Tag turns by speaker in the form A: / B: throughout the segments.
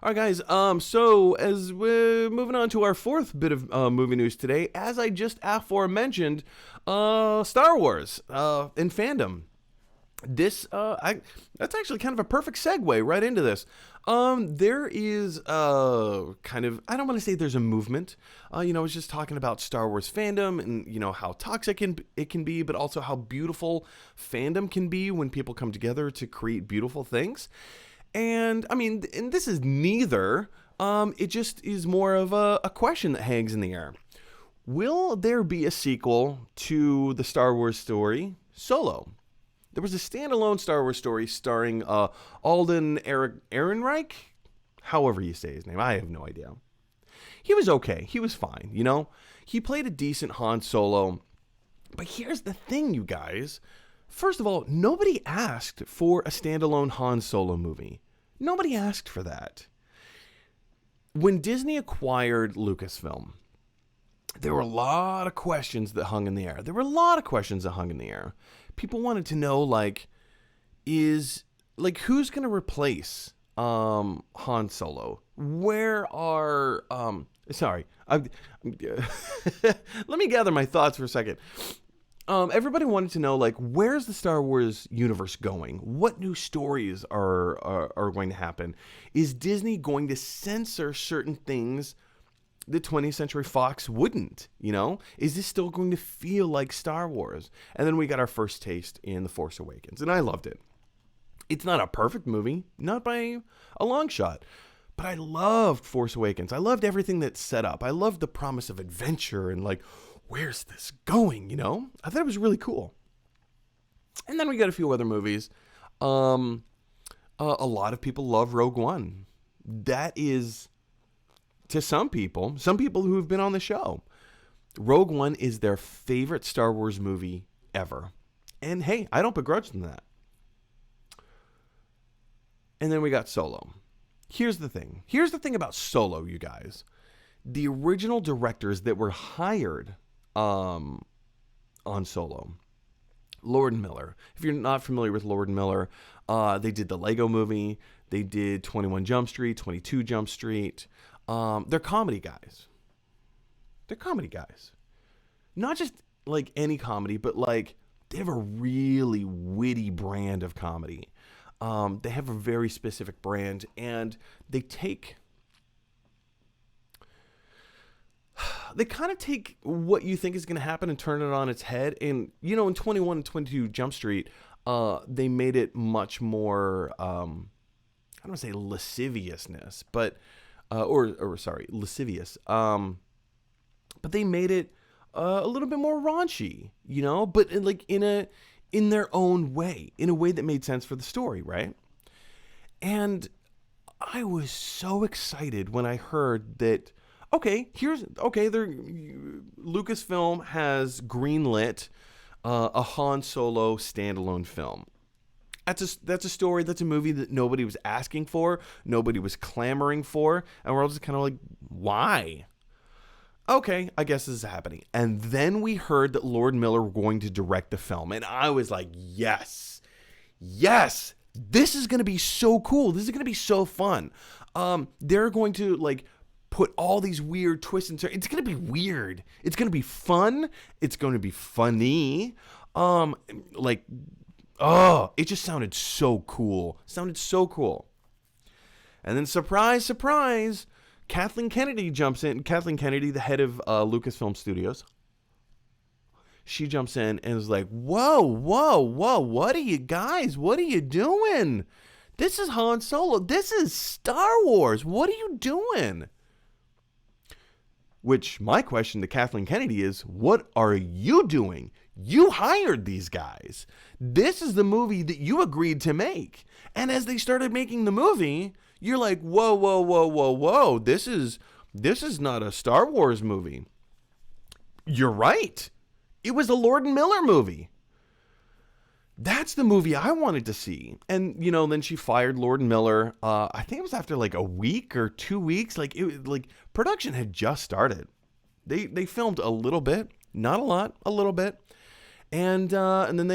A: All right, guys. So as we're moving on to our fourth bit of movie news today, as I just aforementioned, Star Wars in fandom. That's actually kind of a perfect segue right into this. There is kind of, I don't want to say there's a movement. I was just talking about Star Wars fandom and how toxic it can be, but also how beautiful fandom can be when people come together to create beautiful things. And I mean, and this is neither. It just is more of a question that hangs in the air. Will there be a sequel to the Star Wars story Solo? There was a standalone Star Wars story starring Alden Ehrenreich, however you say his name. I have no idea. He was okay. He was fine, He played a decent Han Solo. But here's the thing, you guys. First of all, nobody asked for a standalone Han Solo movie. Nobody asked for that. When Disney acquired Lucasfilm, there were a lot of questions that hung in the air. People wanted to know, who's going to replace Han Solo? Where are let me gather my thoughts for a second. Everybody wanted to know, where's the Star Wars universe going? What new stories are going to happen? Is Disney going to censor certain things that 20th Century Fox wouldn't? Is this still going to feel like Star Wars? And then we got our first taste in The Force Awakens, and I loved it. It's not a perfect movie, not by a long shot, but I loved Force Awakens. I loved everything that's set up. I loved the promise of adventure and where's this going, I thought it was really cool. And then we got a few other movies. A lot of people love Rogue One. That is, to some people who have been on the show, Rogue One is their favorite Star Wars movie ever. And hey, I don't begrudge them that. And then we got Solo. Here's the thing about Solo, you guys. The original directors that were hired on Solo, Lord and Miller. If you're not familiar with Lord and Miller, they did the Lego movie. They did 21 Jump Street, 22 Jump Street. They're comedy guys. Not just any comedy, but they have a really witty brand of comedy. They have a very specific brand, and they kind of take what you think is going to happen and turn it on its head. And, in 21 and 22 Jump Street, they made it much more, I don't want to say lasciviousness, but, lascivious. But they made it a little bit more raunchy, but in their own way, in a way that made sense for the story, right? And I was so excited when I heard that, Lucasfilm has greenlit a Han Solo standalone film. That's a story, that's a movie that nobody was asking for, nobody was clamoring for, and we're all just kind of why? Okay, I guess this is happening. And then we heard that Lord Miller were going to direct the film, and I was like, yes, this is going to be so cool. This is going to be so fun. They're going to put all these weird twists and turns. It's going to be weird. It's going to be fun. It's going to be funny. It just sounded so cool. And then surprise, surprise, Kathleen Kennedy jumps in. Kathleen Kennedy, the head of Lucasfilm Studios. She jumps in and is like, whoa, what are you guys? What are you doing? This is Han Solo. This is Star Wars. What are you doing? Which, my question to Kathleen Kennedy is, what are you doing? You hired these guys. This is the movie that you agreed to make. And as they started making the movie, you're like, whoa. This is not a Star Wars movie. You're right. It was a Lord and Miller movie. That's the movie I wanted to see. And, then she fired Lord and Miller. I think it was after a week or 2 weeks. Production had just started. They filmed a little bit, not a lot, a little bit. And then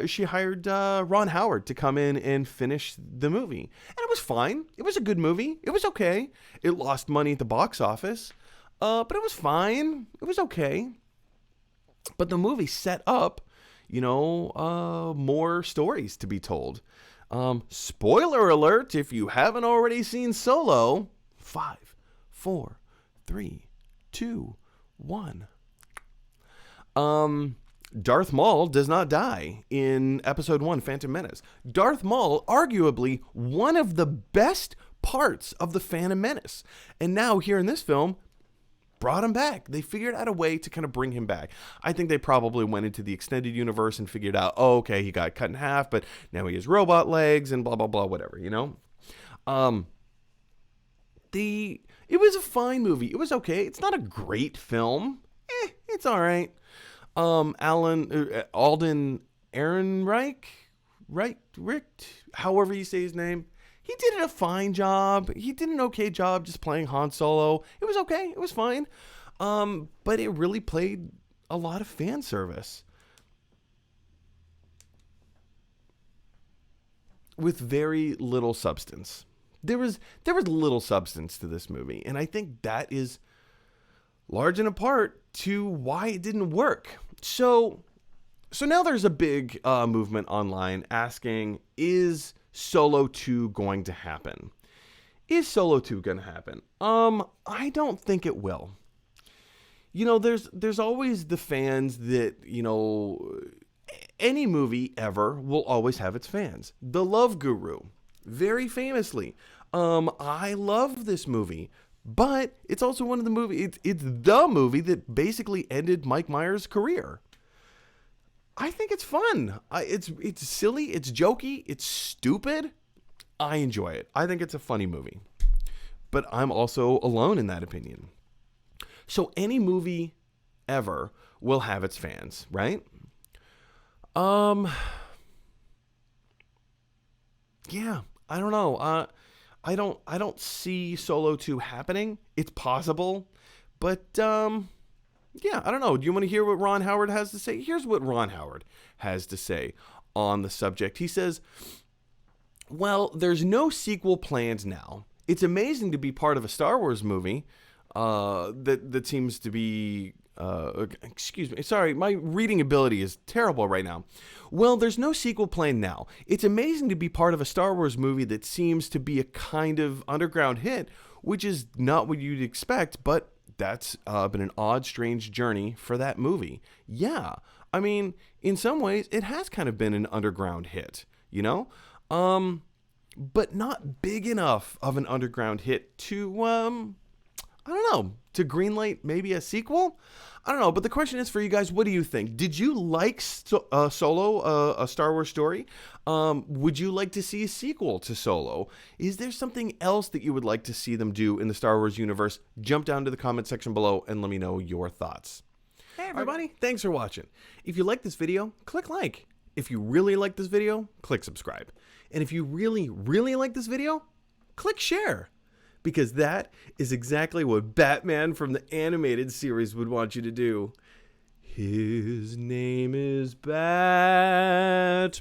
A: she hired Ron Howard to come in and finish the movie. And it was fine. It was a good movie. It was okay. It lost money at the box office, but it was fine. It was okay. But the movie set up, more stories to be told. Spoiler alert, if you haven't already seen Solo. 5, 4, 3, 2, 1. Darth Maul does not die in Episode 1, Phantom Menace. Darth Maul, arguably one of the best parts of the Phantom Menace. And now here in this film, brought him back. They figured out a way to kind of bring him back. I think they probably went into the extended universe and figured out, oh, okay, he got cut in half, but now he has robot legs and blah, blah, blah, whatever, It was a fine movie. It was okay. It's not a great film. It's all right. Alden Ehrenreich, however you say his name, he did a fine job. He did an okay job just playing Han Solo. It was okay. It was fine. But it really played a lot of fan service with very little substance. There was little substance to this movie, and I think that is large in a part to why it didn't work. So now there's a big movement online asking, is Solo 2 going to happen? Is Solo 2 going to happen? I don't think it will. There's always the fans that, any movie ever will always have its fans. The Love Guru, very famously, I love this movie. But it's also one of the movies, it's the movie that basically ended Mike Myers' career. I think it's fun. It's silly, it's jokey, it's stupid. I enjoy it. I think it's a funny movie. But I'm also alone in that opinion. So any movie ever will have its fans, right? Yeah, I don't know. I don't see Solo 2 happening. It's possible, but yeah, I don't know. Do you want to hear what Ron Howard has to say? Here's what Ron Howard has to say on the subject. He says, "Well, there's no sequel planned now. It's amazing to be part of a Star Wars movie that seems to be excuse me. Sorry, my reading ability is terrible right now. Well, there's no sequel planned now. It's amazing to be part of a Star Wars movie that seems to be a kind of underground hit, which is not what you'd expect, but that's been an odd, strange journey for that movie. Yeah, I mean, in some ways, it has kind of been an underground hit, but not big enough of an underground hit to, I don't know, to greenlight maybe a sequel? I don't know, but the question is for you guys, what do you think? Did you like Solo, a Star Wars story? Would you like to see a sequel to Solo? Is there something else that you would like to see them do in the Star Wars universe? Jump down to the comment section below and let me know your thoughts. Hey everybody, thanks for watching. If you like this video, click like. If you really like this video, click subscribe. And if you really, really like this video, click share. Because that is exactly what Batman from the animated series would want you to do. His name is Batman.